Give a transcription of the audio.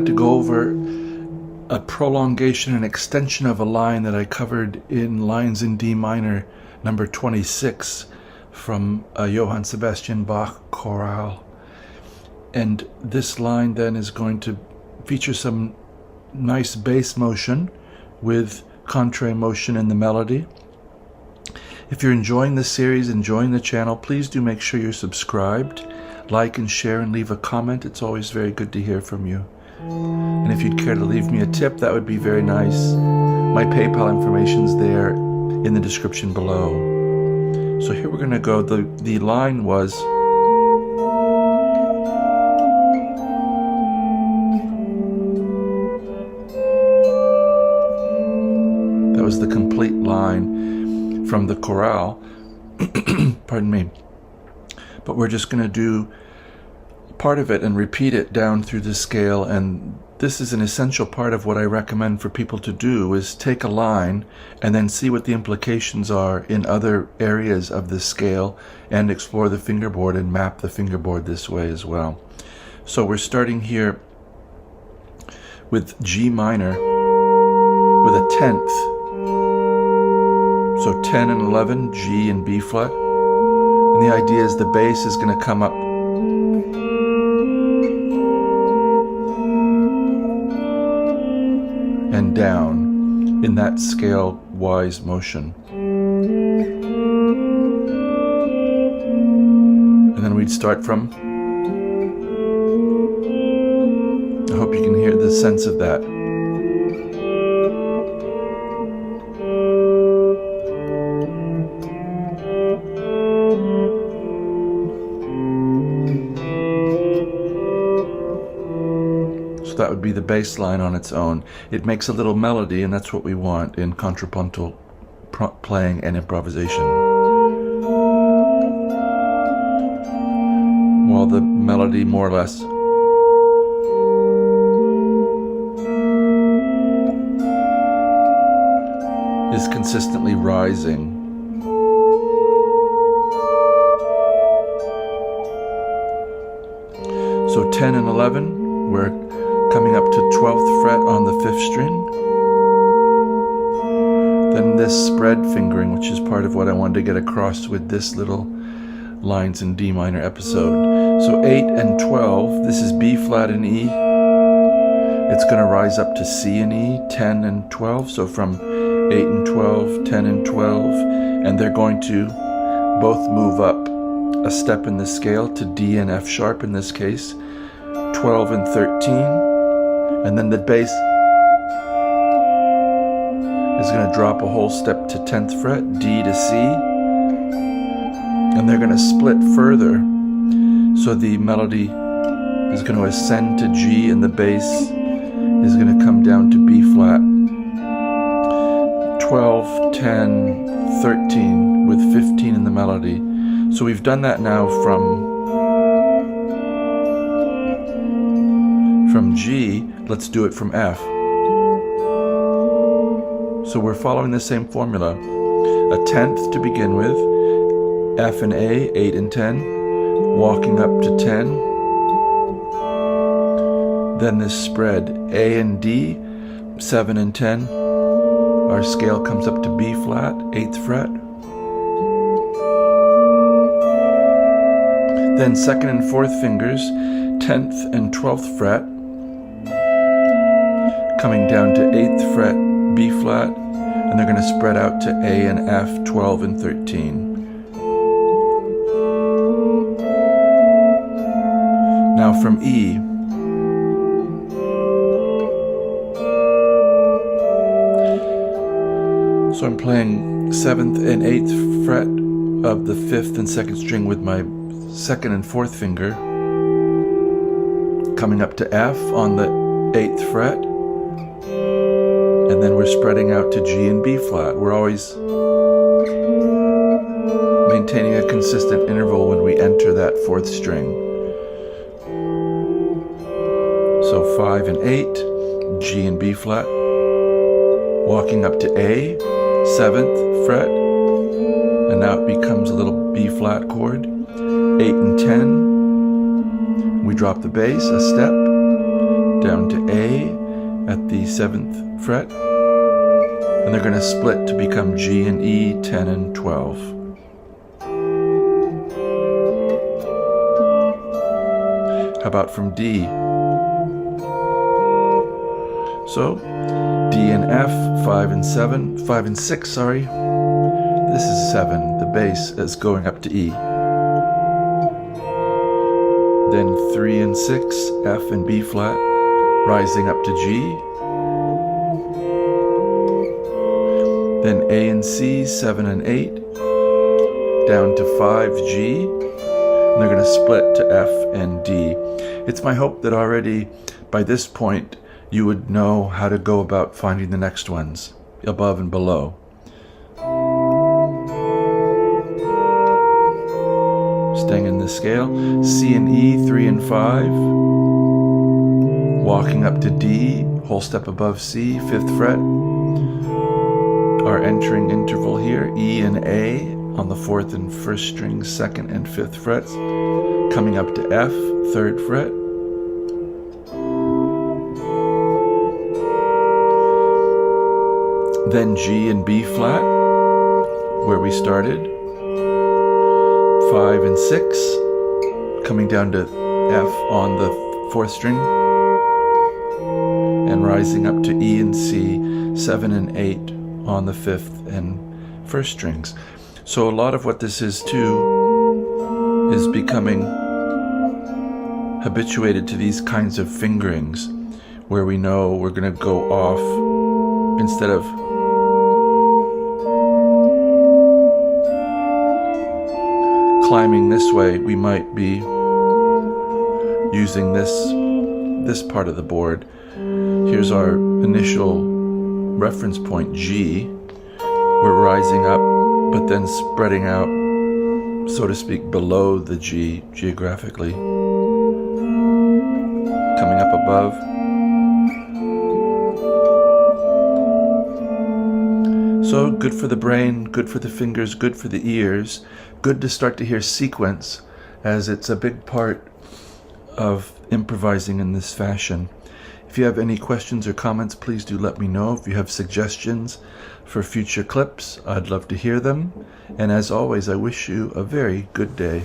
to go over a prolongation and extension of a line that I covered in Lines in D minor, number 26, from a Johann Sebastian Bach chorale. And this line then is going to feature some nice bass motion with contrary motion in the melody. If you're enjoying this series, enjoying the channel, please do make sure you're subscribed, like and share, and leave a comment. It's always very good to hear from you. And if you'd care to leave me a tip, that would be very nice. My PayPal information's there in the description below. So here we're going to go. The line was the complete line from the chorale. Pardon me. But we're just going to do part of it and repeat it down through the scale. And this is an essential part of what I recommend for people to do, is take a line and then see what the implications are in other areas of the scale and explore the fingerboard and map the fingerboard this way as well. So we're starting here with G minor with a 10th. So 10 and 11, G and B flat. And the idea is the bass is going to come up and down in that scale-wise motion. And then we'd start from, I hope you can hear the sense of that. That would be the bass line on its own. It makes a little melody, and that's what we want in contrapuntal playing and improvisation. While the melody more or less is consistently rising. So 10 and 11, we're coming up to 12th fret on the 5th string. Then this spread fingering, which is part of what I wanted to get across with this little Lines in D minor episode. So 8 and 12, this is B flat and E. It's going to rise up to C and E, 10 and 12. So from 8 and 12, 10 and 12, and they're going to both move up a step in the scale to D and F sharp in this case, 12 and 13. And then the bass is going to drop a whole step to 10th fret, D to C, and they're going to split further. So the melody is going to ascend to G, and the bass is going to come down to B flat. 12, 10, 13 with 15 in the melody. So we've done that now from G. Let's do it from F. So we're following the same formula. A 10th to begin with, F and A, 8 and 10, walking up to 10. Then this spread, A and D, 7 and 10. Our scale comes up to B flat, 8th fret. Then 2nd and 4th fingers, 10th and 12th fret, coming down to 8th fret, B flat, and they're going to spread out to A and F, 12 and 13. Now from E, so I'm playing 7th and 8th fret of the 5th and 2nd string with my 2nd and 4th finger, coming up to F on the 8th fret, and then we're spreading out to G and B flat. We're always maintaining a consistent interval when we enter that 4th string. So 5 and 8, G and B flat, walking up to A, 7th fret, and now it becomes a little B flat chord. 8 and 10, we drop the bass a step, down to A at the 7th fret, and they're going to split to become G and E, 10 and 12. How about from D? So D and F, 5 and 6, sorry. This is 7, the bass is going up to E. Then 3 and 6, F and B flat, rising up to G. Then A and C, 7 and 8, down to 5, G. And they're going to split to F and D. It's my hope that already by this point you would know how to go about finding the next ones, above and below. Staying in the scale, C and E, 3 and 5, walking up to D, whole step above C, 5th fret. Our entering interval here, E and A on the 4th and 1st strings, 2nd and 5th frets, coming up to F, 3rd fret. Then G and B flat, where we started, 5 and 6, coming down to F on the 4th string, and rising up to E and C, 7 and 8 on the 5th and 1st strings. So a lot of what this is too is becoming habituated to these kinds of fingerings, where we know we're going to go off instead of climbing this way, we might be using this part of the board. Here's our initial reference point, G. We're rising up, but then spreading out, so to speak, below the G geographically. Coming up above. So good for the brain, good for the fingers, good for the ears. Good to start to hear sequence, as it's a big part of improvising in this fashion. If you have any questions or comments, please do let me know. If you have suggestions for future clips, I'd love to hear them. And as always, I wish you a very good day.